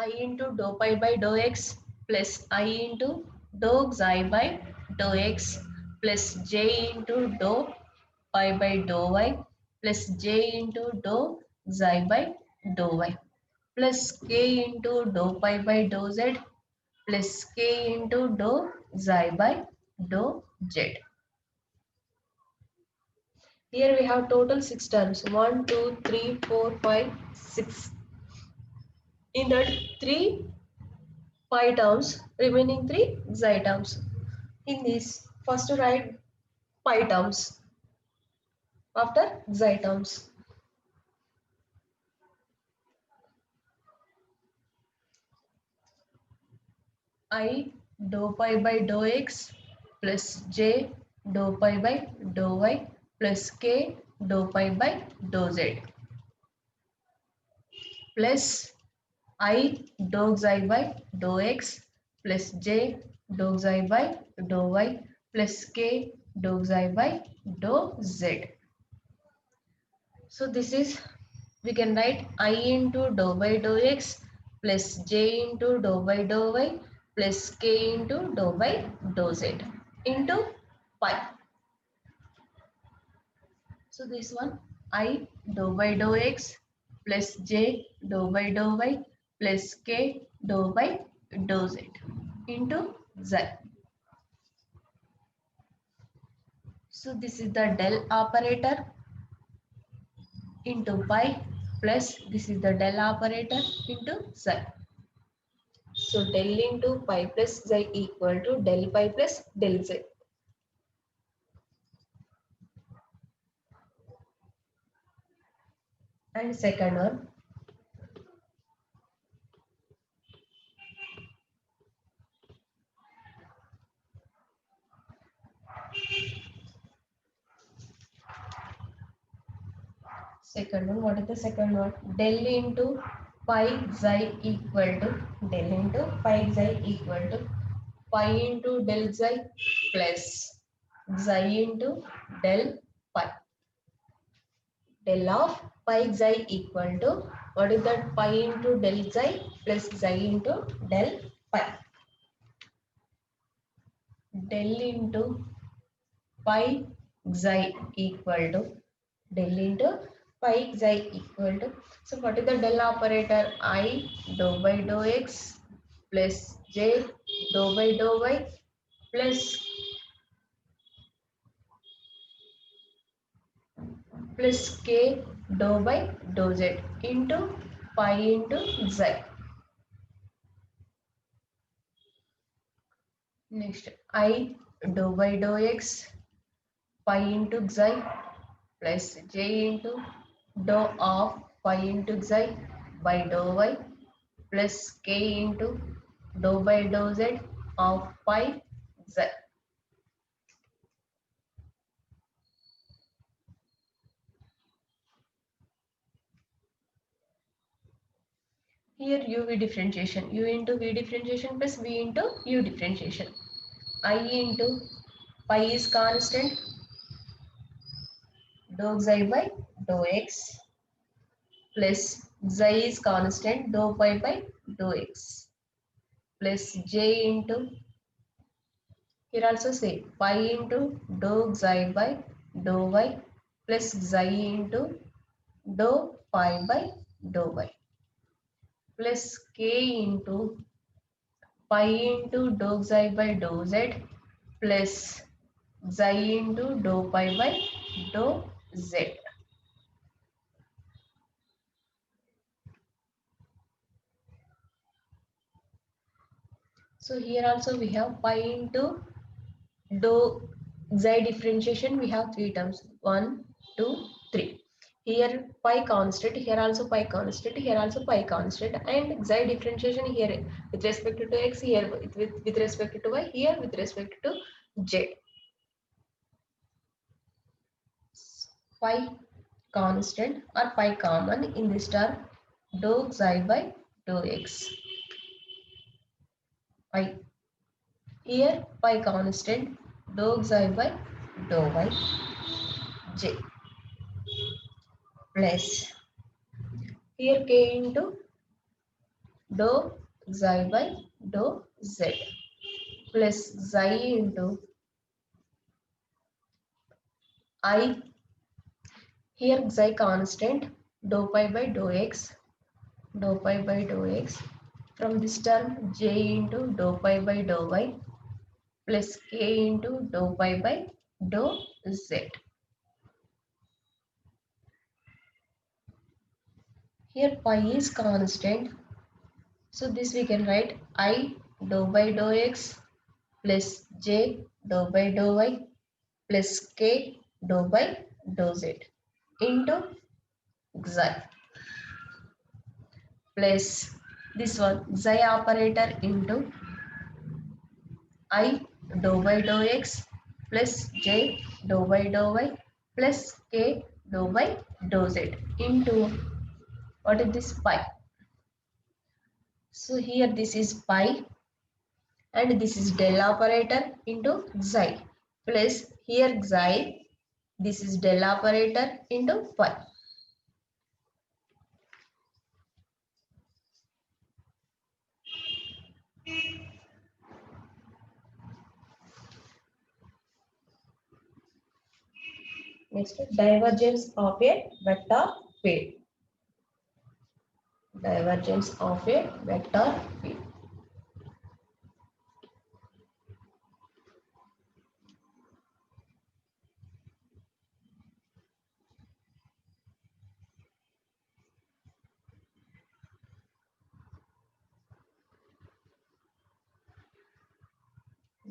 I into dou pi by dou x plus I into dou xi by dou x plus j into dou pi by dou y plus j into dou xi by dou y plus k into dou pi by dou z plus k into dou xi by dou z. Here we have total 6 terms. 1, 2, 3, 4, 5, 6. In that 3 pi terms, remaining 3 xi terms. In this, first write pi terms after xi terms. I dou pi by dou x plus j dou pi by dou y plus k dou pi by dou z plus I dou xi by dou x plus j dou xi by dou y plus k dou xi by dou z. So this is, we can write I into dou by dou x plus j into dou by dou y plus k into dou by dou z into pi. So this one I dou by dou x plus j dou by dou y plus k dou by dou z into z. So this is the del operator into pi plus this is the del operator into z. So del into pi plus z equal to del pi plus del z. And second one, what is the second one? Del into pi xi equal to del into pi xi equal to pi into del xi plus xi into del pi. Del of pi xi equal to, what is that? Pi into del xi plus xi into del pi. Del into pi xi equal to del into pi xi equal to, so what is the del operator? I dou by dou x plus j dou by dou y plus k dou by dou z into pi into xi. Next I dou by dou x pi into xi plus j into dou of pi into xi by dou y plus k into dou by dou z of pi z. Here u v differentiation, u into v differentiation plus v into u differentiation. I into pi is constant, dou xi by dou x plus xi is constant, dou pi by dou x plus j into, here also say pi into dou xi by dou y plus xi into dou pi by dou y plus k into pi into dou xi by dou z plus xi into dou pi by dou z. So here also we have pi into dou xi differentiation, we have three terms, 1, 2, 3. Here pi constant, here also pi constant, here also pi constant, and xi differentiation here with respect to x, here with respect to y, here with respect to z. Pi constant or pi common in this term, dou xi by dou x. Pi here pi constant, dou xi by dou y j plus here k into dou xi by dou z plus xi into I, here xi constant, dou pi by dou x, dou pi by dou x. From this term, j into dou pi by dou y plus k into dou pi by dou z. Here pi is constant, so this we can write I dou by dou x plus j dou by dou y plus k dou by dou z into xi plus this one xi operator into I dou by dou x plus j dou by dou y plus k dou by dou z into what is this pi. So here this is pi and this is del operator into xi plus here xi, this is del operator into pi. Next, divergence of a vector field. Divergence of a vector field.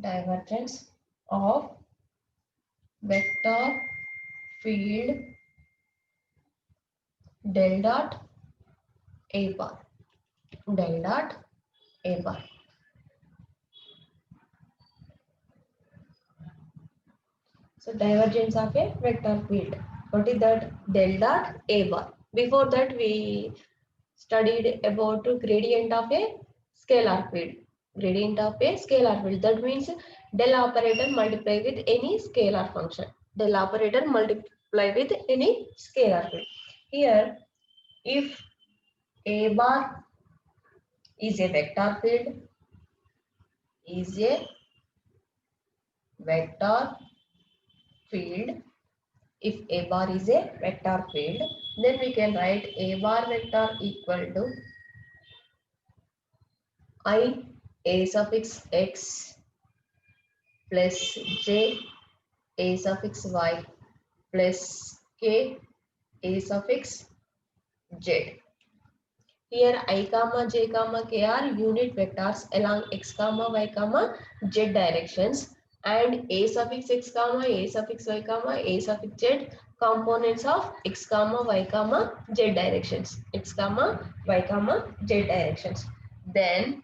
Divergence of vector field del dot a bar, del dot a bar. So divergence of a vector field. What is that? Del dot a bar. Before that we studied about gradient of a scalar field. Gradient of a scalar field. That means del operator multiply with any scalar function. Del operator multiply with any scalar field. Here, if a bar is a vector field, is a vector field. If a bar is a vector field, then we can write a bar vector equal to I a suffix x plus j a suffix y plus k a suffix z. Here I comma j comma k are unit vectors along x comma y comma z directions, and a suffix x comma a suffix y comma a suffix z components of x comma y comma z directions. X comma y comma z directions. Then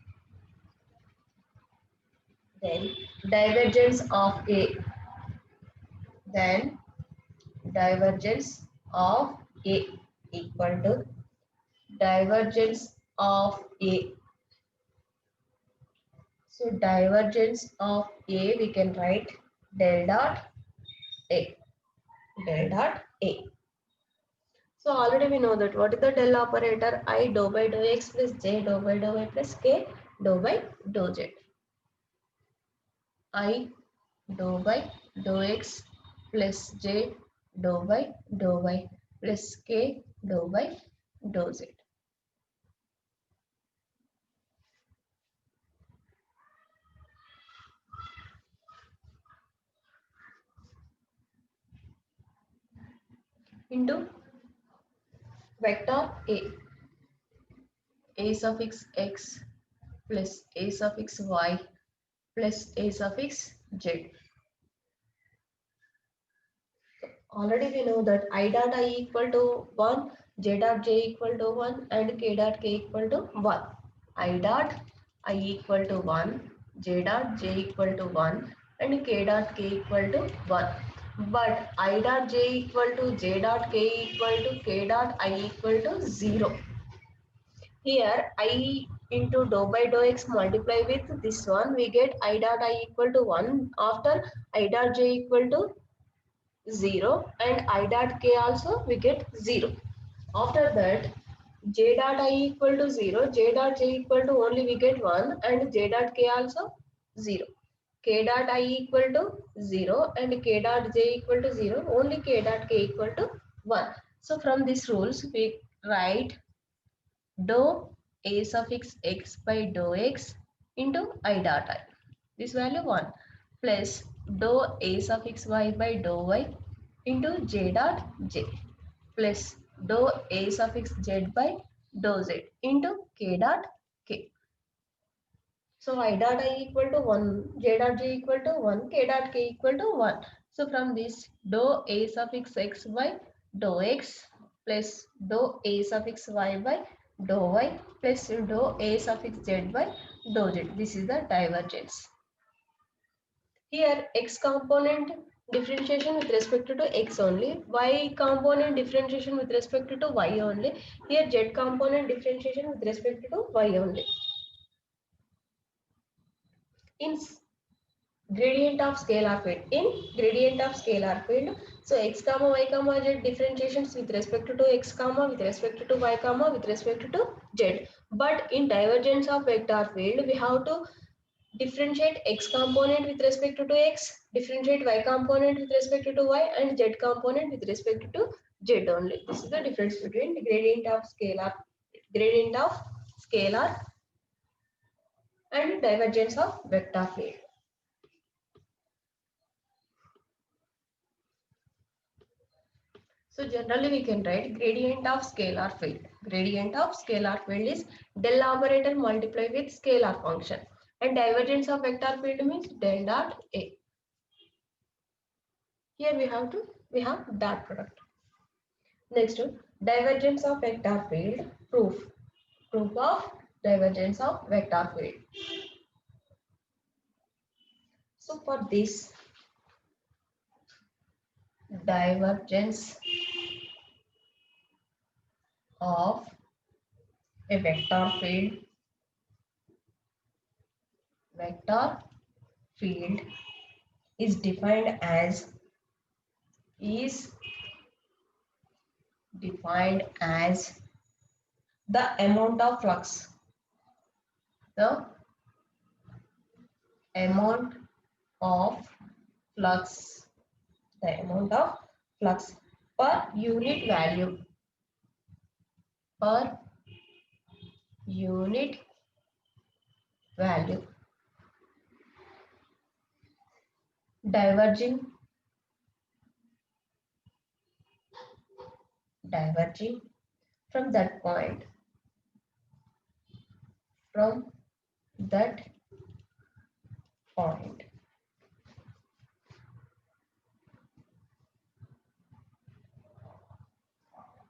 divergence of a. Then divergence of a equal to divergence of a. So divergence of a we can write del dot a. Del dot a. So already we know that what is the del operator? I dou by dou x plus j dou by dou y plus k dou by dou z. I dou by dou x plus j dou by dou y plus k dou by dou z. Into vector a suffix x plus a suffix y plus a suffix z. Already we know that I dot I equal to 1, j dot j equal to 1 and k dot k equal to 1. I dot I equal to 1, j dot j equal to 1 and k dot k equal to 1. But I dot j equal to j dot k equal to k dot I equal to 0. Here I into dou by dou x multiply with this one, we get I dot I equal to 1 after I dot j equal to 0 and I dot k also we get 0. After that j dot I equal to 0, j dot j equal to only we get 1 and j dot k also 0. K dot I equal to 0 and k dot j equal to 0, only k dot k equal to 1. So from these rules we write dou a suffix x by dou x into I dot I. This value 1 plus dou a suffix y by dou y into j dot j plus dou a suffix z by dou z into k dot k. So I dot I equal to 1, j dot j equal to 1, k dot k equal to 1. So from this dou a suffix x by dou x plus dou a suffix y by dou y plus dou a suffix z by dou z. This is the divergence. Here x component differentiation with respect to x only, y component differentiation with respect to y only, here z component differentiation with respect to y only. In gradient of scalar field, so x comma y comma z differentiations with respect to x comma with respect to y comma with respect to z, but in divergence of vector field we have to differentiate x component with respect to x, differentiate y component with respect to y, and z component with respect to z only. This is the difference between the gradient of scalar and divergence of vector field. So generally we can write gradient of scalar field. Gradient of scalar field is del operator multiplied with scalar function, and divergence of vector field means del dot A. Here we have dot product. Next, divergence of vector field proof. Proof of divergence of vector field. So for this, divergence of a vector field is defined as the amount of flux. The amount of flux. The amount of flux per unit value. Per unit value. Diverging from that point.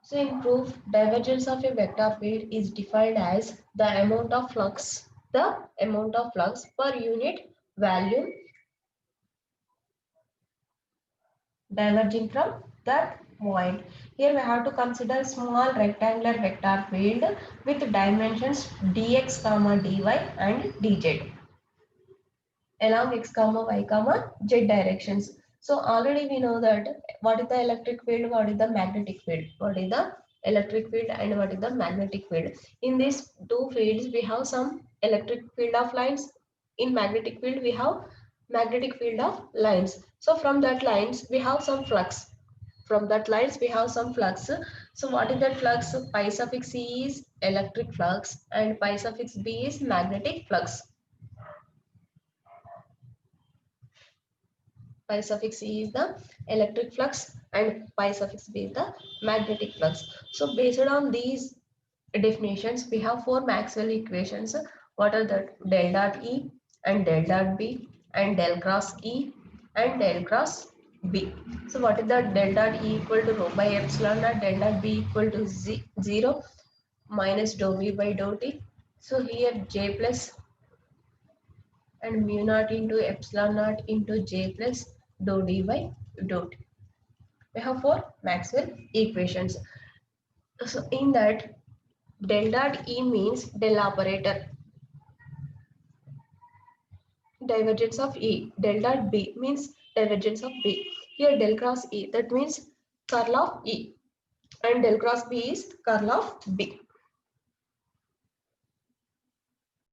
So in proof, divergence of a vector field is defined as the amount of flux per unit value diverging from that point. Here we have to consider small rectangular vector field with dimensions dx comma dy and dz along x comma y comma z directions. So already we know that what is the electric field, what is the magnetic field, what is the electric field and what is the magnetic field. In these two fields we have some electric field of lines. In magnetic field we have magnetic field of lines. So from that lines we have some flux. So what is that flux? Pi suffix c is electric flux and pi suffix b is magnetic flux. Pi suffix e is the electric flux and pi suffix b is the magnetic flux. So based on these definitions, we have four Maxwell equations. What are that? Del dot E and del dot B and del cross E and del cross B. So what is that? Del dot E equal to rho by epsilon naught, del dot B equal to 0 minus dou V by dou T. So here J plus and mu naught into epsilon naught into J plus dou D by dou T. We have four Maxwell equations. So in that, del dot E means del operator, divergence of E. Del dot B means divergence of B. Here del cross E, that means curl of E, and del cross B is curl of B.